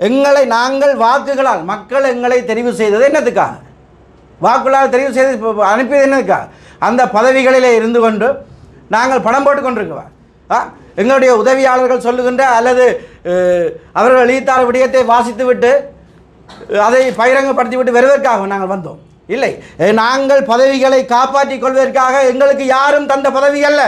எங்களை நாங்கள் வாக்குகளால் மக்கள் எங்களை தெரிவு செய்தது என்னதுக்காக? வாக்குகளால் தெரிவு செய்து அனுப்பியது என்னதுக்காக? அந்த பதவிகளிலே இருந்து கொண்டு நாங்கள் பணம் போட்டு கொண்டிருக்கிறோம். எங்களுடைய உதவியாளர்கள் சொல்லுகின்ற அல்லது அவர்கள் எழுத்தார விடயத்தை வாசித்துவிட்டு அதை பகிரங்கப்படுத்திவிட்டு வருவதற்காக நாங்கள் வந்தோம் இல்லை. நாங்கள் பதவிகளை காப்பாற்றிக் கொள்வதற்காக எங்களுக்கு யாரும் தந்த பதவி அல்ல,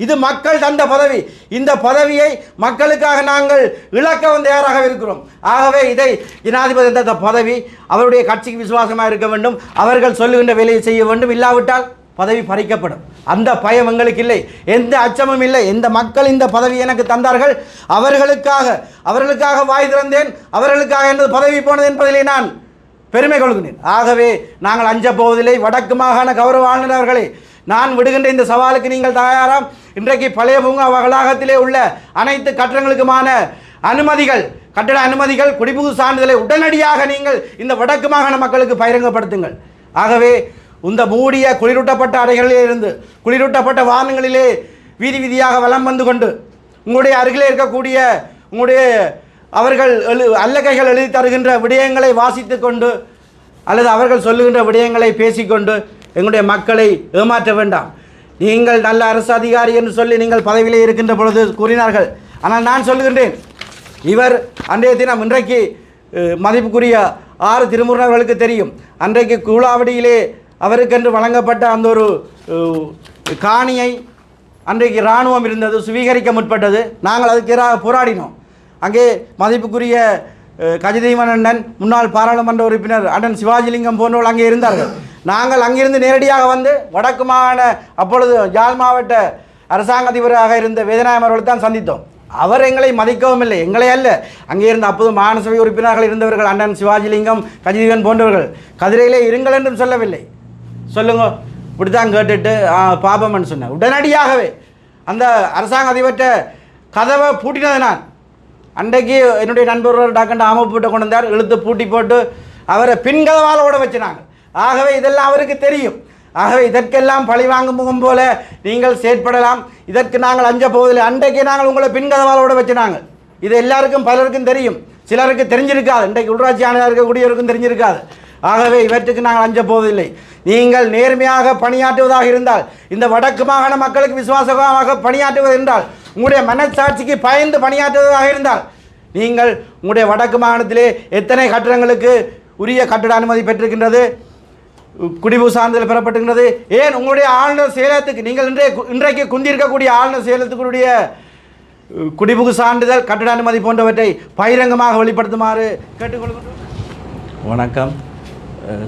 இது மக்கள் தந்த பதவி. இந்த பதவியை மக்களுக்காக நாங்கள் இழக்கவும் தயாராக இருக்கிறோம். ஆகவே இதை ஜனாதிபதி தந்த பதவி அவருடைய கட்சிக்கு விசுவாசமாக இருக்க வேண்டும், அவர்கள் சொல்லுகின்ற வேலையை செய்ய வேண்டும், இல்லாவிட்டால் பதவி பறிக்கப்படும். அந்த பயம் எங்களுக்கு இல்லை, எந்த அச்சமும் இல்லை. எந்த மக்கள் இந்த பதவி எனக்கு தந்தார்கள், அவர்களுக்காக வாய் திறந்தேன், அவர்களுக்காக எனது பதவி போனது என்பதிலே நான் பெருமை கொள்கிறேன். ஆகவே நாங்கள் அஞ்ச போவதில்லை. வடக்கு மாகாண கௌரவ ஆளுநர் அவர்களே, நான் விடுகின்ற இந்த சவாலுக்கு நீங்கள் தயாராம்? இன்றைக்கு பழைய பூங்கா வளாகத்திலே உள்ள அனைத்து கட்டடங்களுக்குமான அனுமதிகள், கட்டட அனுமதிகள், குடிபுகு சான்றிதழை உடனடியாக நீங்கள் இந்த வடக்கு மாகாண மக்களுக்கு பகிரங்கப்படுத்துங்கள். ஆகவே இந்த மூடிய குளிரூட்டப்பட்ட அறைகளிலே இருந்து குளிரூட்டப்பட்ட வாகனங்களிலே வீதி வீதியாக வலம் வந்து கொண்டு உங்களுடைய அருகிலே இருக்கக்கூடிய உங்களுடைய அவர்கள் அல்லகைகள் எழுதி தருகின்ற விடயங்களை வாசித்து கொண்டு அல்லது அவர்கள் சொல்லுகின்ற விடயங்களை பேசிக்கொண்டு எங்களுடைய மக்களை ஏமாற்ற வேண்டாம். நீங்கள் நல்ல அரசு அதிகாரி என்று சொல்லி நீங்கள் பதவியிலே இருக்கின்ற பொழுது கூறினார்கள். ஆனால் நான் சொல்லுகின்றேன், இவர் அன்றைய தினம் இன்றைக்கு மதிப்புக்குரிய 6 திருமுருகர்களுக்கு தெரியும், அன்றைக்கு கூலாவடியிலே அவருக்கென்று வழங்கப்பட்ட அந்த ஒரு காணியை அன்றைக்கு இராணுவம் இருந்தது, சுவீகரிக்க முற்பட்டது. நாங்கள் அதுக்கு எதிராக போராடினோம். அங்கே மதிப்புக்குரிய கஜதீவன் அண்ணன், முன்னாள் பாராளுமன்ற உறுப்பினர் அண்ணன் சிவாஜிலிங்கம் போன்றவர்கள் அங்கே இருந்தார்கள். நாங்கள் அங்கிருந்து நேரடியாக வந்து வடக்கு மாகாண அப்பொழுது யாழ் மாவட்ட அரசாங்க அதிபராக இருந்த வேதநாயகம் அவர்களை தான் சந்தித்தோம். அவர் எங்களை மதிக்கவும் இல்லை, எங்களை அல்ல, அங்கே இருந்த அப்போது மாகாண சபை உறுப்பினர்கள் இருந்தவர்கள் அண்ணன் சிவாஜிலிங்கம், கஜதீவன் போன்றவர்கள் கதிரையிலே இருங்கள் என்றும் சொல்லவில்லை. சொல்லுங்க இப்படித்தான் கேட்டுட்டு பாபம்னு சொன்னேன். உடனடியாகவே அந்த அரசாங்க அதிபர்கிட்ட கதவை பூட்டினது நான். அன்றைக்கு என்னுடைய நண்பர் டாக்டர் ஆமப்பூட்டை கொண்டு வந்தார், இழுத்து பூட்டி போட்டு அவரை பின்கதவால் ஓட வச்சினாங்க. ஆகவே இதெல்லாம் அவருக்கு தெரியும். ஆகவே இதற்கெல்லாம் பழி வாங்கும் முகம் போல நீங்கள் செயற்படலாம், இதற்கு நாங்கள் அஞ்ச போவதில்லை. அன்றைக்கு நாங்கள் உங்களை பின்கதவால் ஓட வச்சினாங்க. இது எல்லாருக்கும் பலருக்கும் தெரியும், சிலருக்கு தெரிஞ்சிருக்காது, இன்றைக்கு உள்ளாட்சி ஆணையாக இருக்கக்கூடியவருக்கும் தெரிஞ்சிருக்காது. ஆகவே இவற்றுக்கு நாங்கள் அஞ்ச போவதில்லை. நீங்கள் நேர்மையாக பணியாற்றுவதாக இருந்தால், இந்த வடக்கு மாகாண மக்களுக்கு விசுவாசமாக பணியாற்றுவது என்றால், உங்களுடைய மனசாட்சிக்கு பயந்து பணியாற்றுவதாக இருந்தால், நீங்கள் உங்களுடைய வடக்கு மாகாணத்திலே எத்தனை கட்டடங்களுக்கு உரிய கட்டட அனுமதி பெற்றிருக்கின்றது, குடிபுகு சான்றிதழ் பெறப்பட்டிருக்கிறது, ஏன் உங்களுடைய ஆளுநர் செயலகத்துக்கு நீங்கள் இன்றைக்கு குந்திருக்கக்கூடிய ஆளுநர் செயலகத்துக்குடைய குடிபுகு சான்றிதழ், கட்டட அனுமதி போன்றவற்றை பகிரங்கமாக வெளிப்படுத்துமாறு கேட்டுக்கொள்கிறோம். வணக்கம்.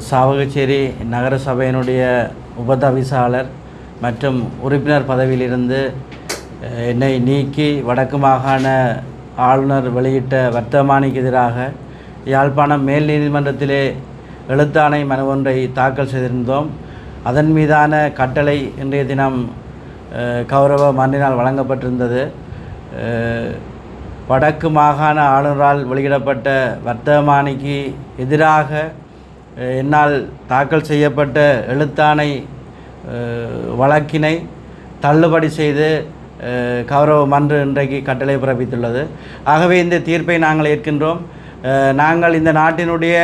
சாவகச்சேரி நகர சபையினுடைய உபதவிசாளர் மற்றும் உறுப்பினர் பதவியிலிருந்து என்னை நீக்கி வடக்கு மாகாண ஆளுநர் வெளியிட்ட வர்த்தமானிக்கு எதிராக யாழ்ப்பாணம் மேல் நீதிமன்றத்திலே எழுத்தாணை மனு ஒன்றை தாக்கல் செய்திருந்தோம். அதன் மீதான கட்டளை இன்றைய தினம் கௌரவ மன்றினால் வழங்கப்பட்டிருந்தது. வடக்கு மாகாண ஆளுநரால் வெளியிடப்பட்ட வர்த்தமானிக்கு எதிராக என்னால் தாக்கல் செய்யப்பட்ட எழுத்தாணை வழக்கினை தள்ளுபடி செய்து கௌரவ மன்று இன்றைக்கு கட்டளை பிறப்பித்துள்ளது. ஆகவே இந்த தீர்ப்பை நாங்கள் ஏற்கின்றோம். நாங்கள் இந்த நாட்டினுடைய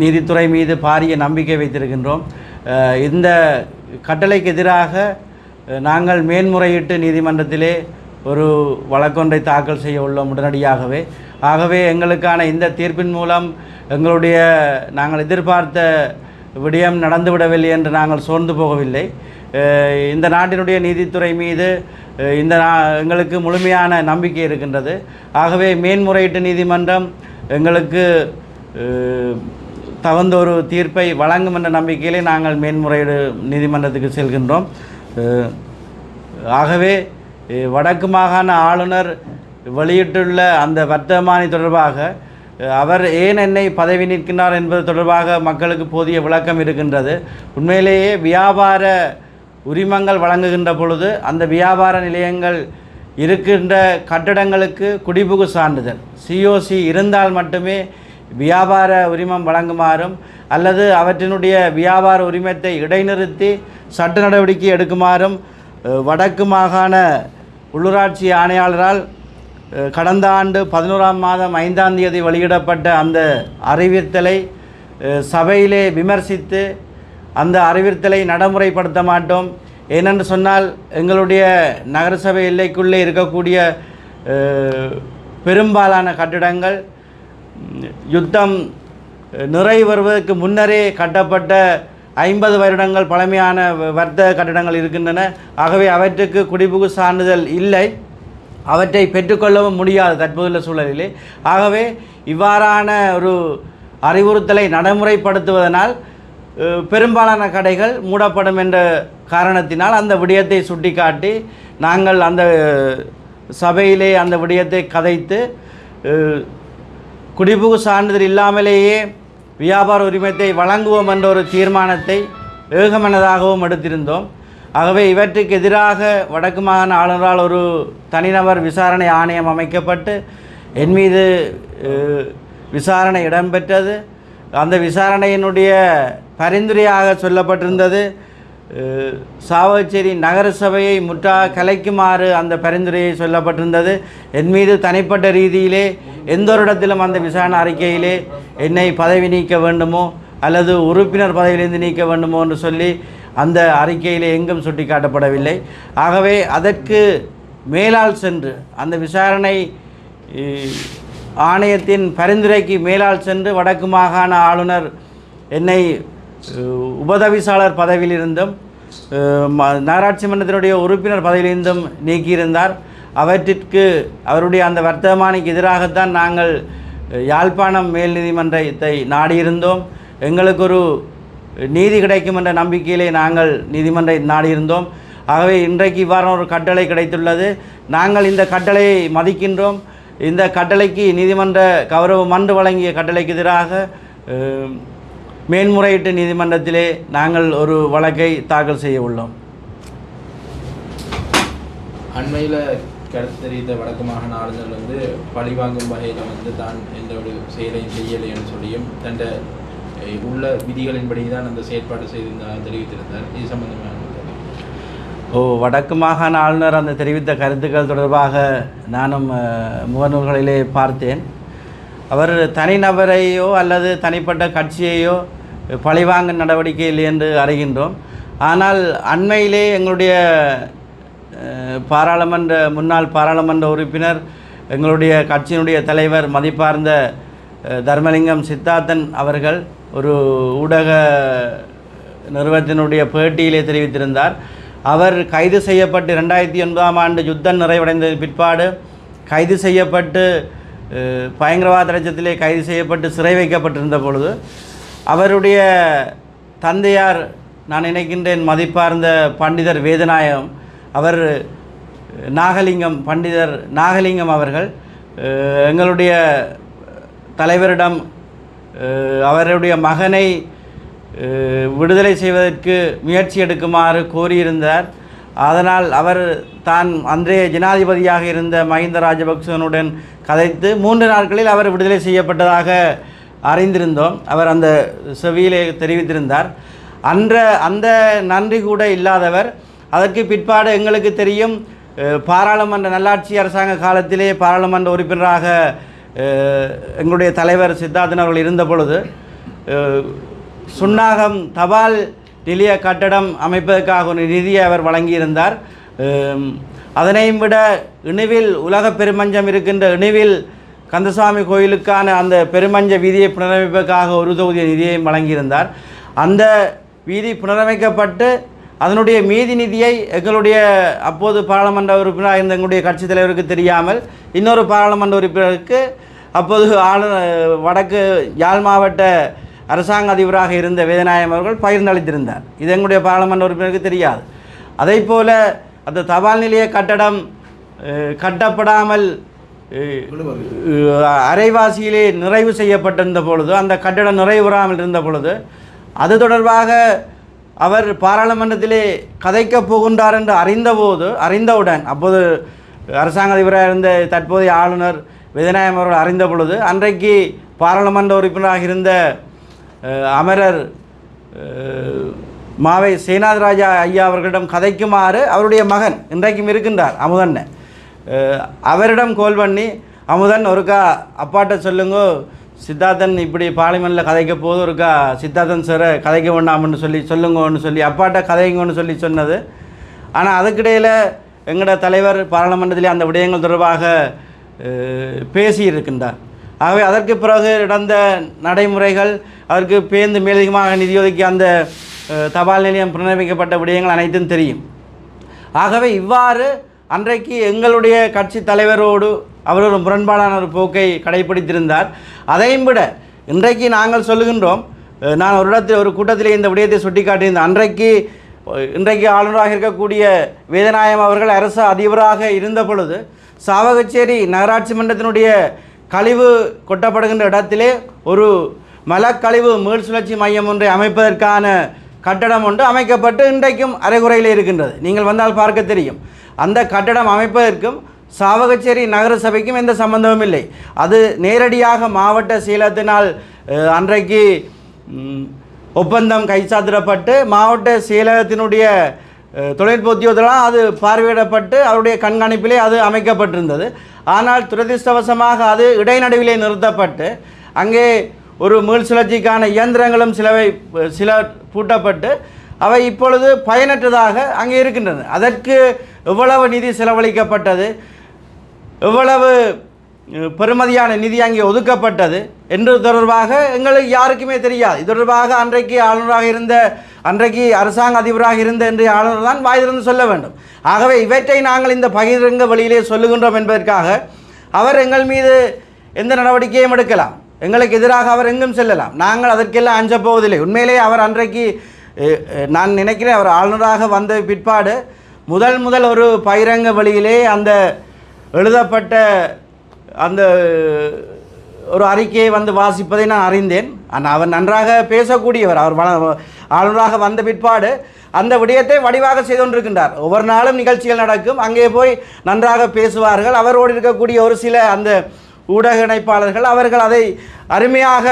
நீதித்துறை மீது பாரிய நம்பிக்கை வைத்திருக்கின்றோம். இந்த கட்டளைக்கு எதிராக நாங்கள் மேன்முறையீட்டு நீதிமன்றத்திலே ஒரு வழக்கொன்றை தாக்கல் செய்ய உள்ளோம் உடனடியாகவே. ஆகவே எங்களுக்கான இந்த தீர்ப்பின் மூலம் நாங்கள் எதிர்பார்த்த விடயம் நடந்துவிடவில்லை என்று நாங்கள் சோர்ந்து போகவில்லை. இந்த நாட்டினுடைய நீதித்துறை மீது எங்களுக்கு முழுமையான நம்பிக்கை இருக்கின்றது. ஆகவே மேன்முறையீட்டு நீதிமன்றம் எங்களுக்கு தகுந்த ஒரு தீர்ப்பை வழங்கும் என்ற நம்பிக்கையிலே நாங்கள் மேன்முறையீடு நீதிமன்றத்துக்கு செல்கின்றோம். ஆகவே வடக்கு மாகாண ஆளுநர் வெளியிட்டுள்ள அந்த வர்த்தமானி தொடர்பாக அவர் ஏன் என்னை பதவி நிற்கின்றார் என்பது தொடர்பாக மக்களுக்கு போதிய விளக்கம் இருக்கின்றது. உண்மையிலேயே வியாபார உரிமங்கள் வழங்குகின்ற பொழுது அந்த வியாபார நிலையங்கள் இருக்கின்ற கட்டடங்களுக்கு குடிபுகு சான்றிதழ் COC இருந்தால் மட்டுமே வியாபார உரிமம் வழங்குமாறும் அல்லது அவற்றினுடைய வியாபார உரிமத்தை இடைநிறுத்தி சட்ட நடவடிக்கை எடுக்குமாறும் வடக்கு மாகாண உள்ளூராட்சி ஆணையாளரால் கடந்த ஆண்டு 11ஆம் மாதம் 5ஆம் தேதி வெளியிடப்பட்ட அந்த அறிவித்தலை சபையிலே விமர்சித்து அந்த அறிவித்தலை நடைமுறைப்படுத்த மாட்டோம். ஏனென்று சொன்னால் எங்களுடைய நகரசபை எல்லைக்குள்ளே இருக்கக்கூடிய பெரும்பாலான கட்டிடங்கள் யுத்தம் நிறைவேறுவதற்கு முன்னரே கட்டப்பட்ட 50 வருடங்கள் பழமையான வர்த்தக கட்டிடங்கள் இருக்கின்றன. ஆகவே அவற்றுக்கு குடிபுகு சான்றிதழ் இல்லை, அவற்றை பெற்றுக்கொள்ளவும் முடியாது தற்போதுள்ள சூழலிலே. ஆகவே இவ்வாறான ஒரு அறிவுறுத்தலை நடைமுறைப்படுத்துவதனால் பெரும்பாலான கடைகள் மூடப்படும் என்ற காரணத்தினால் அந்த விடயத்தை சுட்டிக்காட்டி நாங்கள் அந்த சபையிலே அந்த விடயத்தை கதைத்து குடிபுகு சான்றிதழ் இல்லாமலேயே வியாபார உரிமத்தை வழங்குவோம் என்ற ஒரு தீர்மானத்தை ஏகமனதாகவும் எடுத்திருந்தோம். ஆகவே இவற்றுக்கு எதிராக வடக்கு மாகாண ஆளுநரால் ஒரு தனிநபர் விசாரணை ஆணையம் அமைக்கப்பட்டு என் மீது விசாரணை இடம்பெற்றது. அந்த விசாரணையினுடைய பரிந்துரையாக சொல்லப்பட்டிருந்தது சாவகச்சேரி நகரசபையை முற்றாக கலைக்குமாறு அந்த பரிந்துரையை சொல்லப்பட்டிருந்தது. என் மீது தனிப்பட்ட ரீதியிலே எந்த ஒரு இடத்திலும் அந்த விசாரணை அறிக்கையிலே என்னை பதவி நீக்க வேண்டுமோ அல்லது உறுப்பினர் பதவியிலிருந்து நீக்க வேண்டுமோ என்று சொல்லி அந்த அறிக்கையிலே எங்கும் சுட்டிக்காட்டப்படவில்லை. ஆகவே அதற்கு மேலால் சென்று அந்த விசாரணை ஆணையத்தின் பரிந்துரைக்கு மேலால் சென்று வடக்கு மாகாண ஆளுநர் என்னை உபதவிசாளர் பதவியிலிருந்தும் நகராட்சி மன்றத்தினுடைய உறுப்பினர் பதவியிலிருந்தும் நீக்கியிருந்தார். அவற்றிற்கு அவருடைய அந்த வர்த்தமானிக்கு எதிராகத்தான் நாங்கள் யாழ்ப்பாணம் மேல் நீதிமன்றத்தை நாடியிருந்தோம். எங்களுக்கு ஒரு நீதி கிடைக்கும் என்ற நம்பிக்கையிலே நாங்கள் நீதிமன்றை நாடியிருந்தோம். ஆகவே இன்றைக்கு இவ்வாறான ஒரு கட்டளை கிடைத்துள்ளது. நாங்கள் இந்த கட்டளையை மதிக்கின்றோம். இந்த கட்டளைக்கு நீதிமன்ற கௌரவ மன்று வழங்கிய கட்டளைக்கு எதிராக மேன்முறையீட்டு நீதிமன்றத்திலே நாங்கள் ஒரு வழக்கை தாக்கல் செய்ய உள்ளோம். அண்மையில் கருத்து தெரிவித்த வடக்கு மாகாண ஆளுநர் பழிவாங்கும் வகையில் தான் எந்த ஒரு செயலையும் செய்யலை என்று சொல்லியும் தன் உள்ள விதிகளின்படி தான் அந்த செயற்பாடு செய்திருந்தார் தெரிவித்திருந்தார். இது சம்பந்தமாக வடக்கு மாகாண ஆளுநர் அந்த தெரிவித்த கருத்துக்கள் தொடர்பாக நானும் முகநூல்களிலே பார்த்தேன். அவர் தனிநபரையோ அல்லது தனிப்பட்ட கட்சியையோ பழிவாங்க நடவடிக்கை இல்லை என்று அறிகின்றோம். ஆனால் அண்மையிலே எங்களுடைய முன்னாள் பாராளுமன்ற உறுப்பினர் எங்களுடைய கட்சியினுடைய தலைவர் மதிப்பார்ந்த தர்மலிங்கம் சித்தார்த்தன் அவர்கள் ஒரு ஊடக நிறுவனத்தினுடைய பேட்டியிலே தெரிவித்திருந்தார். அவர் கைது செய்யப்பட்டு 2009ஆம் ஆண்டு யுத்தம் நிறைவடைந்த பிற்பாடு கைது செய்யப்பட்டு பயங்கரவாத லட்சத்திலே கைது செய்யப்பட்டு சிறை வைக்கப்பட்டிருந்த பொழுது அவருடைய தந்தையார் நான் நினைக்கின்றேன் மதிப்பார்ந்த பண்டிதர் வேதநாயகம் அவர் பண்டிதர் நாகலிங்கம் அவர்கள் எங்களுடைய தலைவரிடம் அவருடைய மகனை விடுதலை செய்வதற்கு முயற்சி எடுக்குமாறு கோரியிருந்தார். அதனால் அவர் தான் அன்றைய ஜனாதிபதியாக இருந்த மஹிந்த ராஜபக்சனுடன் கதைத்து 3 நாட்களில் அவர் விடுதலை செய்யப்பட்டதாக அறிந்திருந்தோம். அவர் அந்த செவியிலே தெரிவித்திருந்தார். அந்த நன்றி கூட இல்லாதவர் அதற்கு பிற்பாடு எங்களுக்கு தெரியும் பாராளுமன்ற நல்லாட்சி அரசாங்க காலத்திலே பாராளுமன்ற உறுப்பினராக எங்களுடைய தலைவர் சித்தார்த்தன் அவர்கள் இருந்த பொழுது சுன்னாகம் தபால் நிலைய கட்டடம் அமைப்பதற்காக ஒரு நிதியை அவர் வழங்கியிருந்தார். அதனையும் விட இணுவில் உலக பெருமஞ்சம் இருக்கின்ற இணுவில் கந்தசாமி கோயிலுக்கான அந்த பெருமஞ்ச வீதியை புனரமைப்பதற்காக ஒரு தொகுதி நிதியையும் வழங்கியிருந்தார். அந்த வீதி புனரமைக்கப்பட்டு அதனுடைய மீதி நிதியை எங்களுடைய அப்போது பாராளுமன்ற உறுப்பினராக இருந்த எங்களுடைய கட்சித் தலைவருக்கு தெரியாமல் இன்னொரு பாராளுமன்ற உறுப்பினருக்கு அப்போது வடக்கு யாழ் மாவட்ட அரசாங்க அதிபராக இருந்த வேதநாயகம் அவர்கள் பகிர்ந்தளித்திருந்தார். இது எங்களுடைய பாராளுமன்ற உறுப்பினருக்கு தெரியாது. அதே போல் அந்த தபால் நிலைய கட்டடம் கட்டப்படாமல் அரைவாசியிலே நிறைவு செய்யப்பட்டிருந்த பொழுது அந்த கட்டடம் நிறைவுறாமல் இருந்த பொழுது அது தொடர்பாக அவர் பாராளுமன்றத்திலே கதைக்கப் போகின்றார் என்று அறிந்தவுடன் அப்போது அரசாங்க அதிபராக இருந்த தற்போதைய ஆளுநர் வேதநாயகம் அவர்கள் அறிந்த பொழுது அன்றைக்கு பாராளுமன்ற உறுப்பினராக இருந்த அமரர் மாவை சேனாதிராஜா ஐயா அவர்களிடம் கதைக்குமாறு அவருடைய மகன் இன்றைக்கும் இருக்கின்றார் அமுதண்ணன் அவரிடம் கோல் பண்ணி அமுதன் ஒருக்கா அப்பாட்ட சொல்லுங்க சித்தார்த்தன் இப்படி பார்லிமெண்ட்டில் கதைக்க போது ஒருக்கா சித்தார்த்தன் சாரை கதைக்க வேண்டாம்னு சொல்லுங்கன்னு சொல்லி அப்பாட்ட கதைங்கன்னு சொன்னது. ஆனால் அதுக்கிடையில் எங்களோட தலைவர் பாராளுமன்றத்திலே அந்த விடயங்கள் தொடர்பாக பேசியிருக்கின்றார். ஆகவே அதற்கு பிறகு நடந்த நடைமுறைகள் அதற்கு பேர்ந்து மேலதிகமாக நிதி ஒதுக்கி அந்த தபால் நிலையம் புனரமைக்கப்பட்ட விடயங்கள் அனைத்தும் தெரியும். ஆகவே இவ்வாறு அன்றைக்கு எங்களுடைய கட்சி தலைவரோடு அவர் ஒரு முரண்பாடான ஒரு போக்கை கடைபிடித்திருந்தார். அதையும் விட இன்றைக்கு நாங்கள் சொல்லுகின்றோம், நான் ஒரு கூட்டத்திலே இந்த விடயத்தை சுட்டி காட்டியிருந்தேன். இன்றைக்கு ஆளுநராக இருக்கக்கூடிய வேதநாயகம் அவர்கள் அரசு அதிபராக இருந்த பொழுது சாவகச்சேரி நகராட்சி மன்றத்தினுடைய கழிவு கொட்டப்படுகின்ற இடத்திலே ஒரு மலக்கழிவு மீள் சுழற்சி மையம் ஒன்றை அமைப்பதற்கான கட்டடம் ஒன்று அமைக்கப்பட்டு இன்றைக்கும் அரைகுறையில் இருக்கின்றது. நீங்கள் வந்தால் பார்க்க தெரியும். அந்த கட்டடம் அமைப்பதற்கும் சாவகச்சேரி நகர சபைக்கும் எந்த சம்பந்தமும் இல்லை. அது நேரடியாக மாவட்ட செயலகத்தினால் அன்றைக்கு ஒப்பந்தம் கைச்சாத்திடப்பட்டு மாவட்ட செயலகத்தினுடைய தொழில்நுட்ப உத்தியோகத்தெல்லாம் அது பார்வையிடப்பட்டு அவருடைய கண்காணிப்பிலே அது அமைக்கப்பட்டிருந்தது. ஆனால் துரதிர்ஷ்டவசமாக அது இடைநடுவிலே நிறுத்தப்பட்டு அங்கே ஒரு மீள் சுழற்சிக்கான இயந்திரங்களும் சில பூட்டப்பட்டு அவை இப்பொழுது பயனற்றதாக அங்கே இருக்கின்றன. அதற்கு எவ்வளவு நிதி செலவழிக்கப்பட்டது, எவ்வளவு பெறுமதியான நிதி அங்கே ஒதுக்கப்பட்டது என்று தொடர்பாக எங்களுக்கு யாருக்குமே தெரியாது. இது தொடர்பாக அன்றைக்கு ஆளுநராக இருந்த அன்றைக்கு அரசாங்க அதிபராக இருந்த இன்றைய ஆளுநர் தான் வாய் திறந்து சொல்ல வேண்டும். ஆகவே இவற்றை நாங்கள் இந்த பகிரங்க வழியிலே சொல்லுகின்றோம் என்பதற்காக அவர் எங்கள் மீது எந்த நடவடிக்கையும் எடுக்கலாம், எங்களுக்கு எதிராக அவர் எங்கும் செல்லலாம். நாங்கள் அதற்கெல்லாம் அஞ்ச போவதில்லை. உண்மையிலே அவர் அன்றைக்கு நான் நினைக்கிறேன் அவர் ஆளுநராக வந்த பிற்பாடு முதல் ஒரு பகிரங்க வழியிலே அந்த எழுதப்பட்ட அந்த ஒரு அறிக்கையை வாசிப்பதை நான் அறிந்தேன். ஆனால் அவர் நன்றாக பேசக்கூடியவர். அவர் ஆளுநராக வந்த பிற்பாடு அந்த விடயத்தை வடிவாக செய்து கொண்டிருக்கின்றார். ஒவ்வொரு நாளும் நிகழ்ச்சிகள் நடக்கும், அங்கே போய் நன்றாக பேசுவார்கள். அவரோடு இருக்கக்கூடிய ஒரு சில அந்த ஊடக இணைப்பாளர்கள் அவர்கள் அதை அருமையாக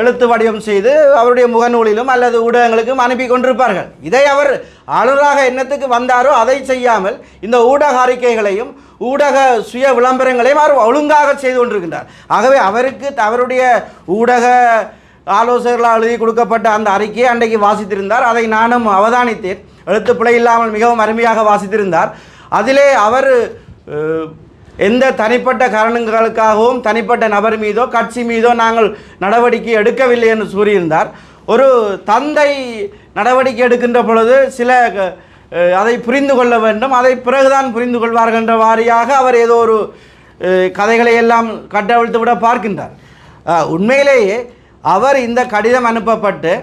எழுத்து வடிவம் செய்து அவருடைய முகநூலிலும் அல்லது ஊடகங்களுக்கும் அனுப்பி கொண்டிருப்பார்கள். இதை அவர் ஆளுநராக என்னத்துக்கு வந்தாரோ அதை செய்யாமல் இந்த ஊடக அறிக்கைகளையும் ஊடக சுய விளம்பரங்களையும் அவர் ஒழுங்காக செய்து கொண்டிருக்கின்றார். ஆகவே அவருடைய ஊடக ஆலோசகர்களால் எழுதி கொடுக்கப்பட்ட அந்த அறிக்கையை அன்றைக்கு வாசித்திருந்தார். அதை நானும் அவதானித்தேன். எழுத்து பிழை இல்லாமல் மிகவும் அருமையாக வாசித்திருந்தார். அதிலே அவர் எந்த தனிப்பட்ட காரணங்களுக்காகவும் தனிப்பட்ட நபர் மீதோ கட்சி மீதோ நாங்கள் நடவடிக்கை எடுக்கவில்லை என்று கூறியிருந்தார். ஒரு தந்தை நடவடிக்கை எடுக்கின்ற பொழுது சில அதை புரிந்து கொள்ள வேண்டும், அதை பிறகுதான் புரிந்து கொள்வார்கள் என்ற வாரியாக அவர் ஏதோ ஒரு கதைகளை எல்லாம் கட்டவிழ்த்து விட பார்க்கின்றார். உண்மையிலேயே அவர் இந்த கடிதம் அனுப்பப்பட்டு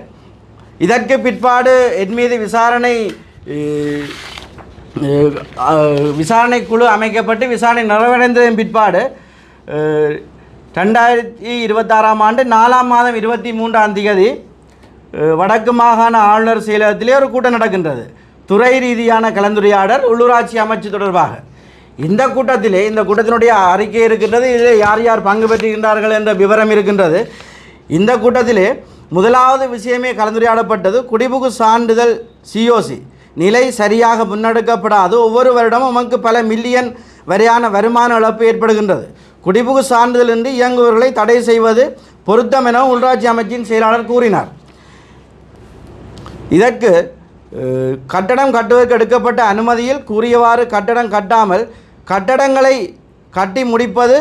இதற்கு பிற்பாடு என் மீது விசாரணை குழு அமைக்கப்பட்டு விசாரணை நிறைவடைந்ததன் பிற்பாடு 2026ஆம் ஆண்டு 4ஆம் மாதம் 23ஆம் தேதி வடக்கு மாகாண ஆளுநர் செயலகத்திலே ஒரு கூட்டம் நடக்கின்றது. துறை ரீதியான கலந்துரையாடல் உள்ளூராட்சி அமைச்சு தொடர்பாக. இந்த கூட்டத்தினுடைய அறிக்கை இருக்கின்றது. இதில் யார் யார் பங்கு பெற்றுகின்றார்கள் என்ற விவரம் இருக்கின்றது. இந்த கூட்டத்திலே முதலாவது விஷயமே கலந்துரையாடப்பட்டது குடிபுகு சான்றிதழ் COC நிலை சரியாக முன்னெடுக்கப்படாது. ஒவ்வொரு வருடமும் நமக்கு பல மில்லியன் வரையான வருமான இழப்பு ஏற்படுகின்றது. குடிபுகு சான்றிதழின்றி இயங்குபவர்களை தடை செய்வது பொருத்தம் என உள்ளாட்சி அமைச்சின் செயலாளர் கூறினார். இதற்கு கட்டடம் கட்டுவதற்கு எடுக்கப்பட்ட அனுமதியில் கூறியவாறு கட்டடம் கட்டாமல் கட்டடங்களை கட்டி முடிப்பது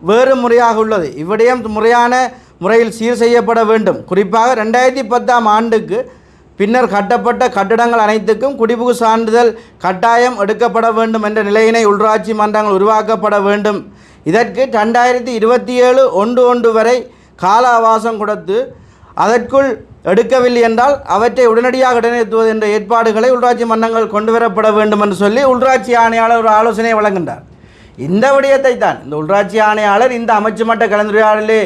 வேறு முறையாக உள்ளது. இவ்விடயம் முறையான முறையில் சீர் செய்யப்பட வேண்டும். குறிப்பாக 2010ஆம் ஆண்டுக்கு பின்னர் கட்டப்பட்ட கட்டடங்கள் அனைத்துக்கும் குடிபுகு சான்றிதழ் கட்டாயம் எடுக்கப்பட வேண்டும் என்ற நிலையினை உள்ளாட்சி மன்றங்கள் உருவாக்கப்பட வேண்டும். இதற்கு 2027 1/1 வரை கால அவகாசம் கொடுத்து அதற்குள் எடுக்கவில்லை என்றால் அவற்றை உடனடியாக இடைநிறுத்துவது என்ற ஏற்பாடுகளை உள்ளாட்சி மன்றங்கள் கொண்டு வரப்பட வேண்டும் என்று சொல்லி உள்ளாட்சி ஆணையாளர் ஒரு ஆலோசனை வழங்குகின்றார். இந்த விடயத்தை தான் இந்த உள்ளாட்சி ஆணையாளர் இந்த அமைச்சு மட்ட கலந்துரையாடலே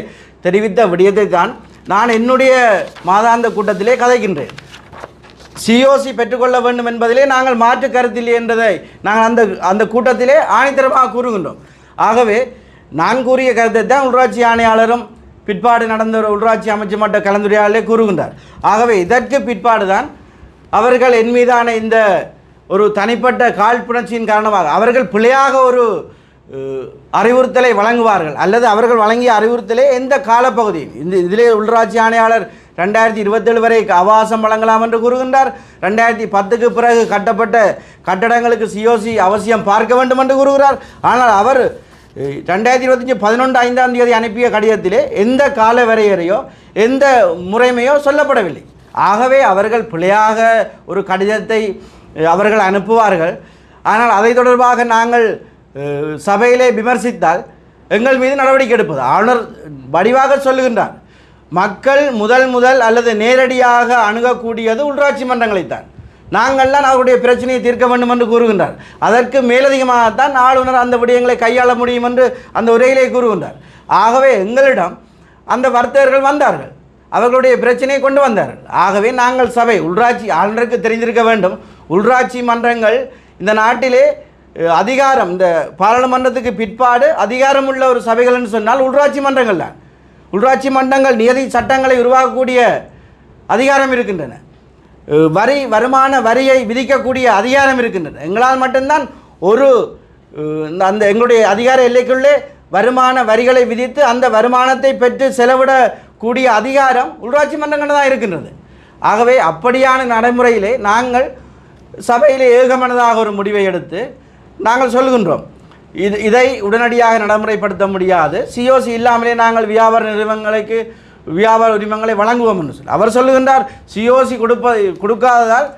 தெரிவித்த விடயத்தை தான் நான் என்னுடைய மாதாந்த கூட்டத்திலே கதைக்கின்றேன். COC பெற்றுக்கொள்ள வேண்டும் என்பதிலே நாங்கள் மாற்று கருத்தில்லை என்பதை நாங்கள் அந்த கூட்டத்திலே ஆணித்தரமாக கூறுகின்றோம். ஆகவே நான் கூறிய கருத்தை தான் உள்ளாட்சி ஆணையாளரும் பிற்பாடு நடந்த ஒரு உள்ளாட்சி அமைச்சு மட்ட கலந்துரையாடலே கூறுகின்றார். ஆகவே இதற்கு பிற்பாடு தான் அவர்கள் என் மீதான இந்த ஒரு தனிப்பட்ட காழ்ப்புணர்ச்சியின் காரணமாக அவர்கள் பிழையாக ஒரு அறிவுறுத்தலை வழங்குவார்கள் அல்லது அவர்கள் வழங்கிய அறிவுறுத்தலே எந்த காலப்பகுதியில் இதிலே உள்ளாட்சி ஆணையாளர் 2027 வரை அவகாசம் வழங்கலாம் என்று கூறுகின்றார். 2010க்கு பிறகு கட்டப்பட்ட கட்டடங்களுக்கு சிஓசி அவசியம் பார்க்க வேண்டும் என்று கூறுகிறார். ஆனால் அவர் 2025 11/5 அனுப்பிய கடிதத்திலே எந்த கால வரையறையோ எந்த முறைமையோ சொல்லப்படவில்லை. ஆகவே அவர்கள் பிழையாக ஒரு கடிதத்தை அவர்கள் அனுப்புவார்கள். ஆனால் அதை தொடர்பாக நாங்கள் சபையிலே விமர்சித்தால் எங்கள் மீது நடவடிக்கை எடுப்பது. ஆளுநர் வடிவாக சொல்லுகின்றார், மக்கள் முதல் அல்லது நேரடியாக அணுகக்கூடியது உள்ளாட்சி மன்றங்களைத்தான். நாங்கள்லாம் அவருடைய பிரச்சனையை தீர்க்க வேண்டும் என்று கூறுகின்றார். அதற்கு மேலதிகமாகத்தான் ஆளுநர் அந்த விடயங்களை கையாள முடியும் என்று அந்த உரையிலே கூறுகின்றார். ஆகவே எங்களிடம் அந்த வர்த்தகர்கள் வந்தார்கள், அவர்களுடைய பிரச்சனையை கொண்டு வந்தார்கள். ஆகவே நாங்கள் சபை உள்ளாட்சி ஆளுநருக்கு தெரிந்திருக்க வேண்டும், உள்ளாட்சி மன்றங்கள் இந்த நாட்டிலே அதிகாரம், இந்த பாராளுமன்றத்துக்கு பிற்பாடு அதிகாரம் உள்ள ஒரு சபைகள் என்று சொன்னால் உள்ளாட்சி மன்றங்கள் தான். உள்ளாட்சி மன்றங்கள் நியதி சட்டங்களை உருவாக்கக்கூடிய அதிகாரம் இருக்கின்றன, வருமான வரியை விதிக்கக்கூடிய அதிகாரம் இருக்கின்றன. எங்களால் மட்டும்தான் ஒரு அந்த எங்களுடைய அதிகார எல்லைக்குள்ளே வருமான வரிகளை விதித்து அந்த வருமானத்தை பெற்று செலவிடக்கூடிய அதிகாரம் உள்ளாட்சி மன்றங்கள் தான் இருக்கின்றது. ஆகவே அப்படியான நடைமுறையிலே நாங்கள் சபையிலே ஏகமனதாக ஒரு முடிவை எடுத்து நாங்கள் சொல்கின்றோம், இதை உடனடியாக நடைமுறைப்படுத்த முடியாது, சிஓசி இல்லாமலே நாங்கள் வியாபார நிறுவனங்களுக்கு வியாபார உரிமங்களை வழங்குவோம் என்று சொல்லி அவர் சொல்லுகின்றார். சிஓசி கொடுக்காததால்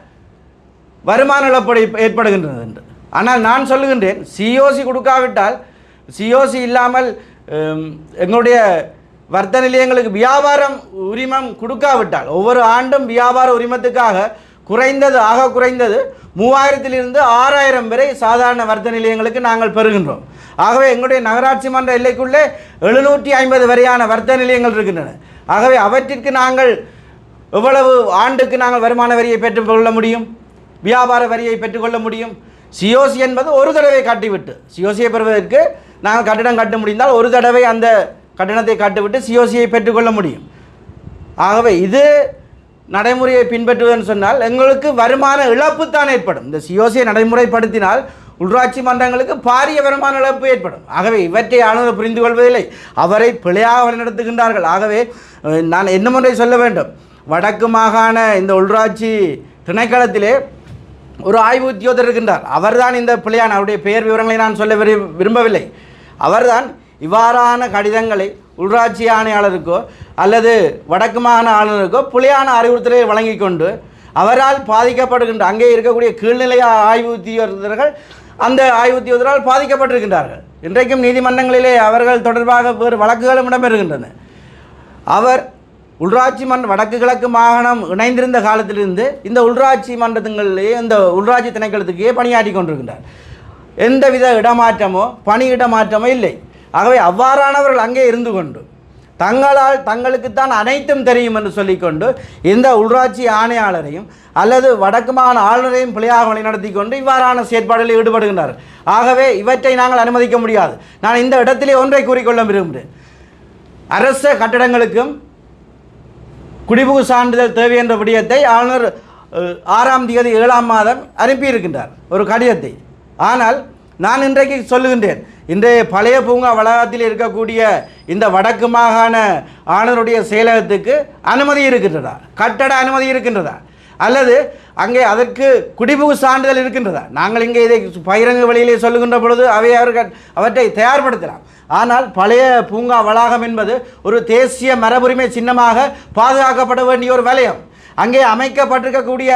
வருமான இழப்பீடு ஏற்படுகின்றது என்று. ஆனால் நான் சொல்லுகின்றேன், சிஓசி கொடுக்காவிட்டால், சிஓசி இல்லாமல் எங்களுடைய வர்த்தக நிலையங்களுக்கு வியாபாரம் உரிமம் கொடுக்காவிட்டால் ஒவ்வொரு ஆண்டும் வியாபார உரிமத்துக்காக குறைந்தது 3000 6000 வரை சாதாரண வர்த்தக நிலையங்களுக்கு நாங்கள் பெறுகின்றோம். ஆகவே எங்களுடைய நகராட்சி மன்ற எல்லைக்குள்ளே 750 வரையான வர்த்தக நிலையங்கள் இருக்கின்றன. ஆகவே அவற்றிற்கு நாங்கள் எவ்வளவு ஆண்டுக்கு நாங்கள் வருமான வரியை பெற்றுக்கொள்ள முடியும், வியாபார வரியை பெற்றுக்கொள்ள முடியும்? சிஓசி என்பது ஒரு தடவை காட்டிவிட்டு, சிஓசியை பெறுவதற்கு நாங்கள் கட்டடம் கட்ட முடிந்தால் ஒரு தடவை அந்த கட்டணத்தை காட்டிவிட்டு சிஓசியை பெற்றுக்கொள்ள முடியும். ஆகவே இது நடைமுறையை பின்பற்றுவதுன்னு சொன்னால் எங்களுக்கு வருமான இழப்பு தான் ஏற்படும். இந்த சிஓசியை நடைமுறைப்படுத்தினால் உள்ளாட்சி மன்றங்களுக்கு பாரிய வருமான இழப்பு ஏற்படும். ஆகவே இவற்றை ஆளுநர் புரிந்து கொள்வதில்லை, அவரை பிழையாக வழிநடத்துகின்றார்கள். ஆகவே நான் என்ன முறை சொல்ல வேண்டும், வடக்கு மாகாண இந்த உள்ளாட்சி திணைக்களத்திலே ஒரு ஆய்வு உத்தியோகர் இருக்கின்றார். அவர்தான் இந்த பிழையான, அவருடைய பெயர் விவரங்களை நான் சொல்ல விரும்பவில்லை, அவர்தான் இவ்வாறான கடிதங்களை உள்ளாட்சி ஆணையாளருக்கோ அல்லது வடக்கு மாகாண ஆளுநருக்கோ பிழையான அறிவுறுத்தலை வழங்கி கொண்டு அவரால் பாதிக்கப்படுகின்ற அங்கே இருக்கக்கூடிய கீழ்நிலை ஆய்வு உத்தியோகர்கள் அந்த ஆய்வு உத்தியோகரால் பாதிக்கப்பட்டிருக்கின்றார்கள். இன்றைக்கும் நீதிமன்றங்களிலே அவர்கள் தொடர்பாக வேறு வழக்குகளும் இடம்பெறுகின்றன. அவர் உள்ளாட்சி வடக்கு கிழக்கு மாகாணம் இணைந்திருந்த காலத்திலிருந்து இந்த உள்ளாட்சி மன்றங்களிலேயே இந்த உள்ளாட்சி திணைக்களத்துக்கே பணியாற்றி கொண்டிருக்கின்றார். எந்தவித இடமாற்றமோ பணியிடமாற்றமோ இல்லை. ஆகவே அவ்வாறானவர்கள் அங்கே இருந்து கொண்டு தங்களுக்குத்தான் அனைத்தும் தெரியும் என்று சொல்லிக்கொண்டு இந்த உள்ளாட்சி ஆணையாளரையும் அல்லது வடக்கு மாகாண ஆளுநரையும் பிழையாக வழிநடத்தி கொண்டு இவ்வாறான செயற்பாடுகளில் ஈடுபடுகின்றார். ஆகவே இவற்றை நாங்கள் அனுமதிக்க முடியாது. நான் இந்த இடத்திலே ஒன்றை கூறிக்கொள்ள விரும்புகிறேன், அரச கட்டடங்களுக்கும் குடிபுகு சான்றிதழ் தேவை என்ற விடயத்தை ஆளுநர் 6ஆம் தேதி 7ஆம் மாதம் அனுப்பியிருக்கின்றார் ஒரு கடிதத்தை. ஆனால் நான் இன்றைக்கு சொல்லுகின்றேன், இன்றைய பழைய பூங்கா வளாகத்தில் இருக்கக்கூடிய இந்த வடக்கு மாகாண ஆளுநருடைய செயலகத்துக்கு அனுமதி இருக்கின்றதா, கட்டட அனுமதி இருக்கின்றதா, அல்லது அங்கே அதற்கு குடிபுகு சான்றிதழ் இருக்கின்றதா? நாங்கள் இங்கே இதை பகிரங்க வழியிலே சொல்லுகின்ற பொழுது அவற்றை தயார்படுத்தலாம். ஆனால் பழைய பூங்கா வளாகம் என்பது ஒரு தேசிய மரபுரிமை சின்னமாக பாதுகாக்கப்பட வேண்டிய ஒரு வலயம். அங்கே அமைக்கப்பட்டிருக்கக்கூடிய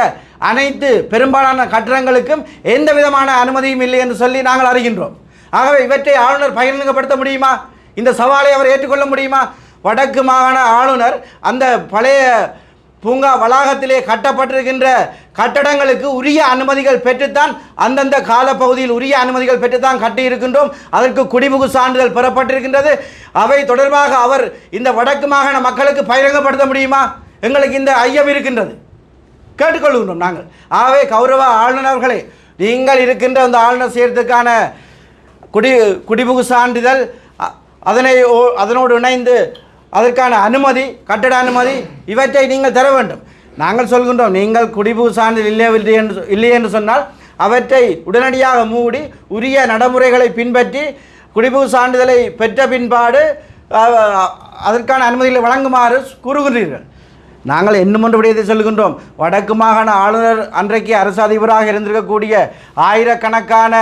அனைத்து பெரும்பாலான கட்டடங்களுக்கும் எந்த விதமான அனுமதியும் இல்லை என்று சொல்லி நாங்கள் அறிகின்றோம். ஆகவே இவற்றை ஆளுநர் பகிரங்கப்படுத்த முடியுமா? இந்த சவாலை அவர் ஏற்றுக்கொள்ள முடியுமா? வடக்கு மாகாண ஆளுநர் அந்த பழைய பூங்கா வளாகத்திலே கட்டப்பட்டிருக்கின்ற கட்டடங்களுக்கு உரிய அனுமதிகள் பெற்றுத்தான் அந்தந்த காலப்பகுதியில் உரிய அனுமதிகள் பெற்றுத்தான் கட்டியிருக்கின்றோம். அதற்கு குடிபுகு சான்றிதழ் பெறப்பட்டிருக்கின்றது. அவை தொடர்பாக அவர் இந்த வடக்கு மாகாண மக்களுக்கு பகிரங்கப்படுத்த முடியுமா? எங்களுக்கு இந்த ஐயம் இருக்கின்றது, கேட்டுக்கொள்கின்றோம் நாங்கள். ஆகவே கௌரவ ஆளுநர் அவர்களே, நீங்கள் இருக்கின்ற அந்த ஆளுநர் செய்யறதுக்கான குடிபுகு சான்றிதழ் அதனோடு இணைந்து அதற்கான அனுமதி, கட்டட அனுமதி இவற்றை நீங்கள் தர வேண்டும். நாங்கள் சொல்கின்றோம், நீங்கள் குடிபுகு சான்றிதழ் இல்லை என்று சொன்னால் அவற்றை உடனடியாக மூடி உரிய நடைமுறைகளை பின்பற்றி குடிபுகு சான்றிதழை பெற்ற பின்பாடு அதற்கான அனுமதிகளை வழங்குமாறு கூறுகின்றீர்கள். நாங்கள் இன்னும் ஒன்று விடயத்தை சொல்லுகின்றோம். வடக்கு மாகாண ஆளுநர் அன்றைக்கு அரசு அதிபராக இருந்திருக்கக்கூடிய ஆயிரக்கணக்கான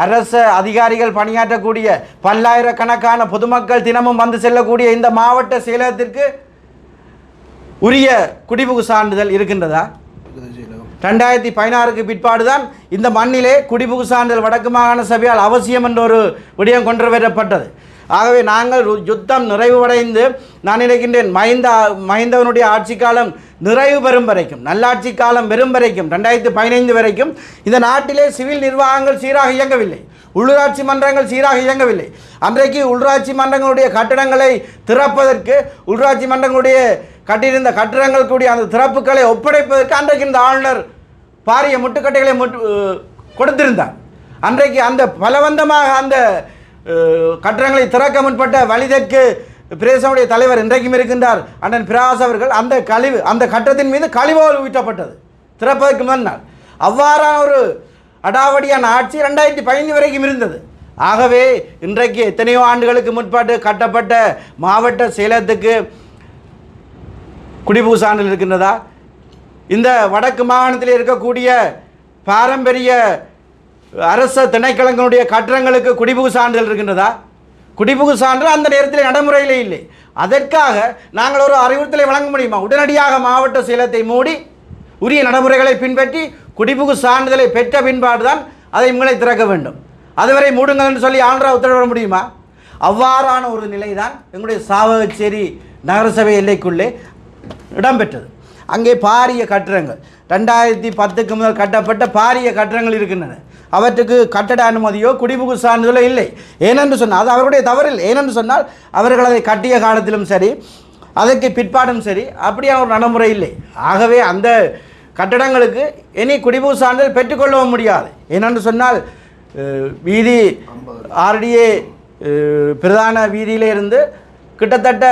அரச அதிகாரிகள் பணியாற்றக்கூடிய பல்லாயிரக்கணக்கான பொதுமக்கள் தினமும் வந்து செல்லக்கூடிய இந்த மாவட்ட செயலகத்திற்கு உரிய குடிபுகு சான்றிதழ் இருக்கின்றதா? 2016க்கு பிற்பாடு தான் இந்த மண்ணிலே குடிபுகு சான்றிதழ் வடக்கு மாகாண சபையால் அவசியம் என்ற ஒரு விடயம் கொண்டு வரப்பட்டது. ஆகவே நாங்கள் யுத்தம் நிறைவடைந்து நான் நினைக்கின்றேன் மஹிந்தவனுடைய ஆட்சி காலம் நிறைவு பெறும் வரைக்கும், நல்லாட்சி காலம் பெறும் வரைக்கும் 2015 வரைக்கும் இந்த நாட்டிலே சிவில் நிர்வாகங்கள் சீராக இயங்கவில்லை, உள்ளூராட்சி மன்றங்கள் சீராக இயங்கவில்லை. அன்றைக்கு உள்ளூராட்சி மன்றங்களுடைய கட்டடங்களை திறப்பதற்கு, உள்ளூராட்சி மன்றங்களுடைய கட்டியிருந்த கட்டிடங்களுக்குடைய அந்த திறப்புகளை ஒப்படைப்பதற்கு அன்றைக்கு இந்த ஆளுநர் பாரிய முட்டுக்கட்டைகளை கொடுத்திருந்தார். அன்றைக்கு அந்த பலவந்தமாக அந்த கட்டடங்களை திறக்க முற்பட்ட வலிதற்கு பிரதேசனுடைய தலைவர் இன்றைக்கும் இருக்கின்றார் அண்ணன் பிரகாஷ் அவர்கள். அந்த கட்டத்தின் மீது கழிவோல் ஊற்றப்பட்டது திறப்பதற்கு முன்னால். அவ்வாறான ஒரு அடாவடியான ஆட்சி 2015 வரைக்கும் இருந்தது. ஆகவே இன்றைக்கு எத்தனையோ ஆண்டுகளுக்கு முற்பாட்டு கட்டப்பட்ட மாவட்ட செயலகத்துக்கு குடிபுகு சான்றிதழ் இருக்கின்றதா? இந்த வடக்கு மாகாணத்தில் இருக்கக்கூடிய பாரம்பரிய அரச திணைக்களங்களுடைய கட்டடங்களுக்கு குடிபுகு சான்றிதழ் இருக்கின்றதா? குடிபுகு சான்றிதழ் அந்த நேரத்தில் நடைமுறையிலே இல்லை. அதற்காக நாங்கள் ஒரு அறிவுறுத்தலை வழங்க முடியுமா? உடனடியாக மாவட்ட செயலகத்தை மூடி உரிய நடைமுறைகளை பின்பற்றி குடிபுகு சான்றிதழை பெற்ற பின்பாடு தான் அதை உங்களை திறக்க வேண்டும். அதுவரை மூடுங்கள் என்று சொல்லி ஆளுநராக உத்தரவிட முடியுமா? அவ்வாறான ஒரு நிலை தான் எங்களுடைய சாவகச்சேரி நகரசபை எல்லைக்குள்ளே இடம்பெற்றது. அங்கே பாரிய கட்டிடங்கள் 2010க்கு முதல் கட்டப்பட்ட பாரிய கட்டிடங்கள் இருக்கின்றன. அவற்றுக்கு கட்டட அனுமதியோ குடிபுகு சான்றிதழோ இல்லை. ஏனென்று சொன்னால் அது அவருடைய தவறில்லை. ஏனென்று சொன்னால் அவர்கள் அதை கட்டிய காலத்திலும் சரி அதற்கு பிற்பாடும் சரி அப்படியான ஒரு நடைமுறை இல்லை. ஆகவே அந்த கட்டடங்களுக்கு இனி குடிபுகு சான்றிதழ் பெற்றுக்கொள்ளவும் முடியாது. ஏனென்று சொன்னால் வீதி ஆர்டிஏ பிரதான வீதியிலே இருந்து கிட்டத்தட்ட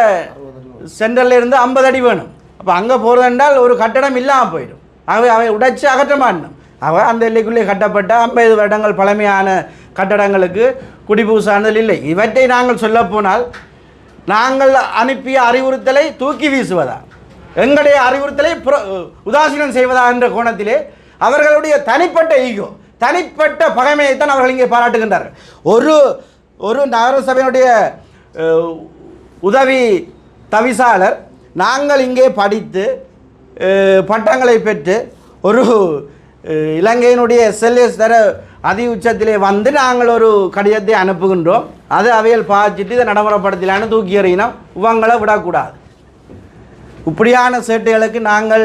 சென்டரில் இருந்து 50 அடி வேணும். அப்போ அங்கே போகிறதென்றால் ஒரு கட்டடம் இல்லாமல் போயிடும். ஆகவே அவை உடைச்சி அகற்ற மாட்டணும். அந்த எல்லைக்குள்ளே கட்டப்பட்ட 50 வருடங்கள் பழமையான கட்டடங்களுக்கு குடிபுகு சான்றிதழ் இல்லை. இவற்றை நாங்கள் சொல்லப்போனால் நாங்கள் அனுப்பிய அறிவுறுத்தலை தூக்கி வீசுவதா, எங்களுடைய அறிவுறுத்தலை உதாசீனம் செய்வதா என்ற கோணத்திலே அவர்களுடைய தனிப்பட்ட ஈகோ, தனிப்பட்ட பகைமையைத்தான் அவர்கள் இங்கே பாராட்டுகின்றார்கள். ஒரு நகரசபையினுடைய உதவி தவிசாளர் நாங்கள் இங்கே படித்து பட்டங்களை பெற்று ஒரு இலங்கையினுடைய SLS தர அதி உச்சத்திலே வந்து நாங்கள் ஒரு கடிதத்தை அனுப்புகின்றோம். அது அவையில் பாய்ச்சிட்டு இதை நடைமுறைப்படுத்தலான்னு தூக்கி எறியினோம். இவங்களை விடக்கூடாது. இப்படியான சேட்டைகளுக்கு நாங்கள்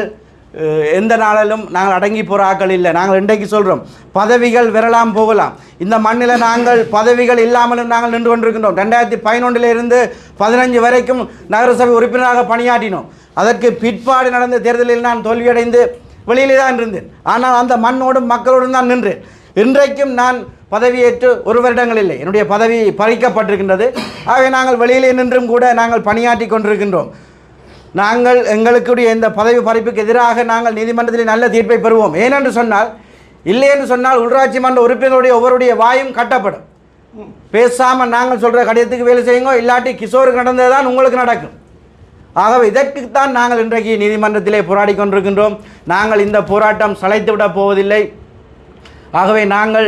எந்த நாளிலும் நாங்கள் அடங்கி போகிற ஆக்கள் இல்லை. நாங்கள் இன்றைக்கு சொல்கிறோம், பதவிகள் வரலாம் போகலாம். இந்த மண்ணில் நாங்கள் பதவிகள் இல்லாமலும் நாங்கள் நின்று கொண்டிருக்கின்றோம். 2011 15 வரைக்கும் நகரசபை உறுப்பினராக பணியாற்றினோம். அதற்கு பிற்பாடு நடந்த தேர்தலில் நான் தோல்வியடைந்து வெளியிலே தான் இருந்தேன். ஆனால் அந்த மண்ணோடும் மக்களோடும் தான் நின்றேன். இன்றைக்கும் நான் பதவியேற்று 1 வருடங்கள் இல்லை, என்னுடைய பதவி பறிக்கப்பட்டிருக்கின்றது. ஆகவே நாங்கள் வெளியிலே நின்றும் கூட நாங்கள் பணியாற்றி கொண்டிருக்கின்றோம். நாங்கள் எங்களுக்குடைய இந்த பதவி பறிப்புக்கு எதிராக நாங்கள் நீதிமன்றத்தில் நல்ல தீர்ப்பை பெறுவோம். ஏனென்று சொன்னால், இல்லை என்று சொன்னால் உள்ளாட்சி மன்ற உறுப்பினருடைய ஒவ்வொருடைய வாயும் கட்டப்படும். பேசாமல் நாங்கள் சொல்கிற கடிதத்துக்கு வேலை செய்யுங்க, இல்லாட்டி கிஷோருக்கு நடந்தது தான் உங்களுக்கு நடக்கும். ஆகவே இதற்குத்தான் நாங்கள் இன்றைக்கு நீதிமன்றத்திலே போராடி கொண்டிருக்கின்றோம். நாங்கள் இந்த போராட்டம் சளைத்து விட போவதில்லை. ஆகவே நாங்கள்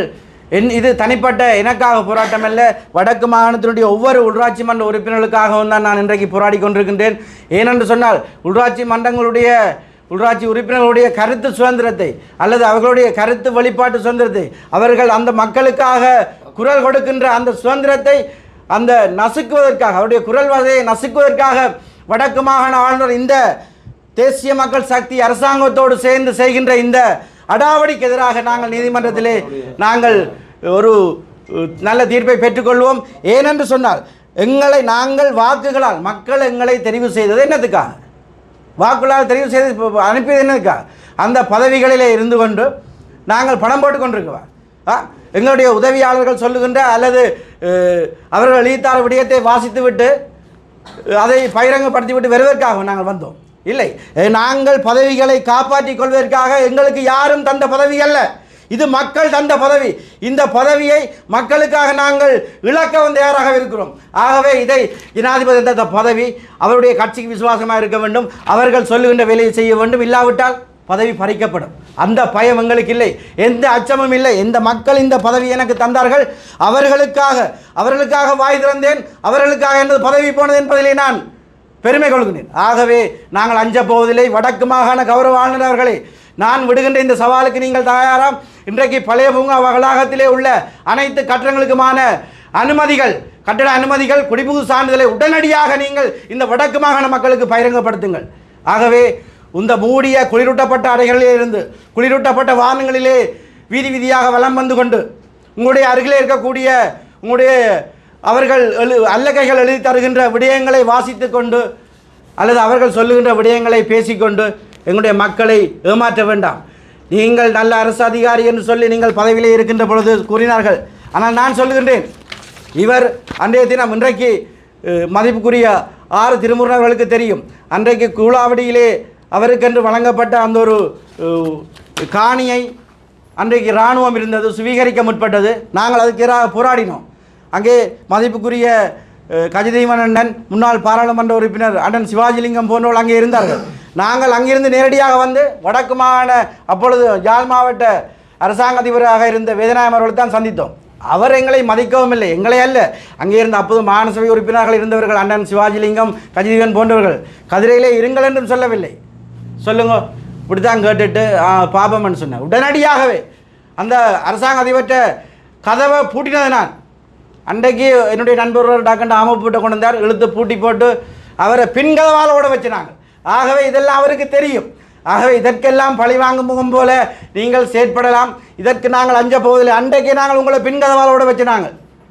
இது தனிப்பட்ட எனக்காக போராட்டம் அல்ல, வடக்கு மாகாணத்தினுடைய ஒவ்வொரு உள்ளாட்சி மன்ற உறுப்பினர்களுக்காகவும் தான் நான் இன்றைக்கு போராடி கொண்டிருக்கின்றேன். ஏனென்று சொன்னால் உள்ளாட்சி உறுப்பினர்களுடைய கருத்து சுதந்திரத்தை அல்லது அவர்களுடைய கருத்து வெளிப்பாட்டு சுதந்திரத்தை, அவர்கள் அந்த மக்களுக்காக குரல் கொடுக்கின்ற அந்த சுதந்திரத்தை அந்த நசுக்குவதற்காக, அவருடைய குரல் வகையை நசுக்குவதற்காக வடக்கு மாகாண ஆளுநர் இந்த தேசிய மக்கள் சக்தி அரசாங்கத்தோடு சேர்ந்து செய்கின்ற இந்த அடாவடிக்கு எதிராக நாங்கள் நீதிமன்றத்திலே நாங்கள் ஒரு நல்ல தீர்ப்பை பெற்றுக்கொள்வோம். ஏனென்று சொன்னால் நாங்கள் வாக்குகளால் மக்கள் எங்களை தெரிவு செய்தது என்னதுக்காக? வாக்குகளால் தெரிவு செய்து அனுப்பியது என்னதுக்காக? அந்த பதவிகளிலே இருந்து கொண்டு நாங்கள் பணம் போட்டு கொண்டிருக்கிறோம். எங்களுடைய உதவியாளர்கள் சொல்லுகின்ற அல்லது அவர்கள் எழுத்தார விடயத்தை வாசித்து விட்டு அதை பகிரங்கப்படுத்திவிட்டு வருவதற்காக நாங்கள் வந்தோம். இல்லை, நாங்கள் பதவிகளை காப்பாற்றிக் கொள்வதற்காக எங்களுக்கு யாரும் தந்த பதவி அல்ல. இது மக்கள் தந்த பதவி. இந்த பதவியை மக்களுக்காக நாங்கள் இழக்கவும் தயாராக இருக்கிறோம். ஆகவே இதை ஜனாதிபதி தந்த பதவி, அவருடைய கட்சிக்கு விசுவாசமாக இருக்க வேண்டும், அவர்கள் சொல்லுகின்ற வேலையை செய்ய வேண்டும், இல்லாவிட்டால் பதவி பறிக்கப்படும். அந்த பயம் எங்களுக்கு இல்லை, எந்த அச்சமும் இல்லை. எந்த மக்கள் இந்த பதவி எனக்கு தந்தார்கள், அவர்களுக்காக வாய் திறந்தேன், அவர்களுக்காக எனது பதவி போனது என்பதிலே நான் பெருமை கொள்கிறேன். ஆகவே நாங்கள் அஞ்ச போவதில்லை. வடக்கு மாகாண கௌரவ ஆளுநர் அவர்களே, நான் விடுகின்ற இந்த சவாலுக்கு நீங்கள் தயாராம்? இன்றைக்கு பழைய பூங்கா வளாகத்திலே உள்ள அனைத்து கட்டடங்களுக்குமான கட்டட அனுமதிகள், குடிபுகு சான்றிதழை உடனடியாக நீங்கள் இந்த வடக்கு மாகாண மக்களுக்கு பகிரங்கப்படுத்துங்கள். ஆகவே இந்த மூடிய குளிரூட்டப்பட்ட அறைகளிலே இருந்து குளிரூட்டப்பட்ட வாகனங்களிலே வீதி வீதியாக வலம் வந்து கொண்டு உங்களுடைய அருகிலே இருக்கக்கூடிய உங்களுடைய அவர்கள் அல்லகைகள் எழுதி தருகின்ற விடயங்களை வாசித்து கொண்டு அல்லது அவர்கள் சொல்லுகின்ற விடயங்களை பேசிக்கொண்டு எங்களுடைய மக்களை ஏமாற்ற வேண்டாம். நீங்கள் நல்ல அரசு அதிகாரி என்று சொல்லி நீங்கள் பதவியிலே இருக்கின்ற பொழுது கூறினார்கள். ஆனால் நான் சொல்லுகின்றேன், இவர் அன்றைய தினம் இன்றைக்கு மதிப்புக்குரிய 6 திருமுருகர்களுக்கு தெரியும், அன்றைக்கு கூலாவடியிலே அவருக்கென்று வழங்கப்பட்ட அந்த ஒரு காணியை அன்றைக்கு இராணுவம் இருந்தது, சுவீகரிக்க முற்பட்டது. நாங்கள் அதுக்கு எதிராக போராடினோம். அங்கே மதிப்புக்குரிய கஜதீவன் அண்ணன், முன்னாள் பாராளுமன்ற உறுப்பினர் அண்ணன் சிவாஜிலிங்கம் போன்றவர்கள் அங்கே இருந்தார்கள். நாங்கள் அங்கிருந்து நேரடியாக வந்து வடக்கு மாகாண அப்பொழுது யாழ் மாவட்ட அரசாங்க அதிபராக இருந்த வேதநாயகம் அவர்களை தான் சந்தித்தோம். அவர் எங்களை மதிக்கவும் இல்லை, எங்களை அல்ல, அங்கே இருந்த அப்போது மாகாண சபை உறுப்பினர்கள் இருந்தவர்கள் அண்ணன் சிவாஜிலிங்கம், கஜதீவன் போன்றவர்கள் கதிரையிலே இருங்கள் என்றும் சொல்லவில்லை. சொல்லுங்க, இப்படி தான் கேட்டுட்டு பாபம்னு சொன்னேன். உடனடியாகவே அந்த அரசாங்க அதிபர்கிட்ட கதவை பூட்டினது நான். அன்றைக்கு என்னுடைய நண்பர் டாக்டர் ஆமப்பூட்டை கொண்டு வந்தார், இழுத்து பூட்டி போட்டு அவரை பின்கதவால் ஓட வச்சினாங்க. ஆகவே இதெல்லாம் அவருக்கு தெரியும். ஆகவே இதற்கெல்லாம் பழி வாங்கும் முகம் போல நீங்கள் செயற்படலாம். இதற்கு நாங்கள் அஞ்ச போவதில்லை. அன்றைக்கு நாங்கள் உங்களை பின்கதவால் ஓட வச்சினாங்க.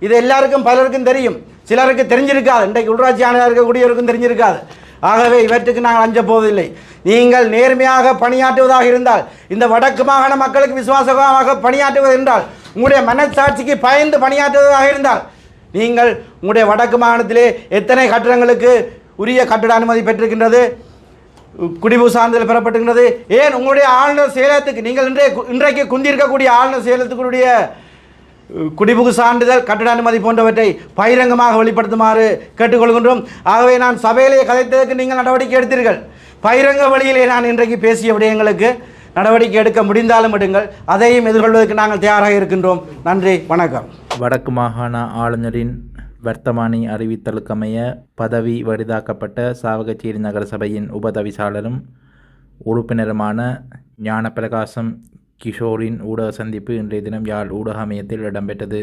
இது எல்லாருக்கும் பலருக்கும் தெரியும், சிலருக்கு தெரிஞ்சிருக்காது, இன்றைக்கு உள்ளாட்சி ஆணையாக இருக்கக்கூடியவருக்கும் தெரிஞ்சிருக்காது. ஆகவே இவற்றுக்கு நாங்கள் அஞ்ச போவதில்லை. நீங்கள் நேர்மையாக பணியாற்றுவதாக இருந்தால், இந்த வடக்கு மாகாண மக்களுக்கு விசுவாசமாக பணியாற்றுவது என்றால், உங்களுடைய மனசாட்சிக்கு பயந்து பணியாற்றுவதாக இருந்தால், நீங்கள் உங்களுடைய வடக்கு மாகாணத்திலே எத்தனை கட்டடங்களுக்கு உரிய கட்டட அனுமதி பெற்றிருக்கின்றது, குடிபு சான்றிதழ் பெறப்பட்டிருக்கிறது, ஏன் உங்களுடைய ஆளுநர் செயலகத்துக்கு நீங்கள் இன்றைக்கு குந்திருக்கக்கூடிய ஆளுநர் செயலகத்துக்குரிய குடிபுகு சான்றிதழ், கட்டட அனுமதி போன்றவற்றை பகிரங்கமாக வெளிப்படுத்துமாறு கேட்டுக்கொள்கின்றோம். ஆகவே நான் சபையிலே கதைத்ததற்கு நீங்கள் நடவடிக்கை எடுத்தீர்கள். பகிரங்க வழியிலே நான் இன்றைக்கு பேசிய விடயங்களுக்கு நடவடிக்கை எடுக்க முடிந்தாலும் எடுங்கள், அதையும் எதிர்கொள்வதற்கு நாங்கள் தயாராக இருக்கின்றோம். நன்றி, வணக்கம். வடக்கு மாகாண ஆளுநரின் வர்த்தமானி அறிவித்தலுக்கமைய பதவி வரிதாக்கப்பட்ட சாவகச்சேரி நகர சபையின் உபதவிசாளரும் உறுப்பினருமான ஞானப்பிரகாசம் கிஷோரின் ஊடக சந்திப்பு இன்றைய தினம் யாழ் ஊடக மையத்தில் இடம்பெற்றது.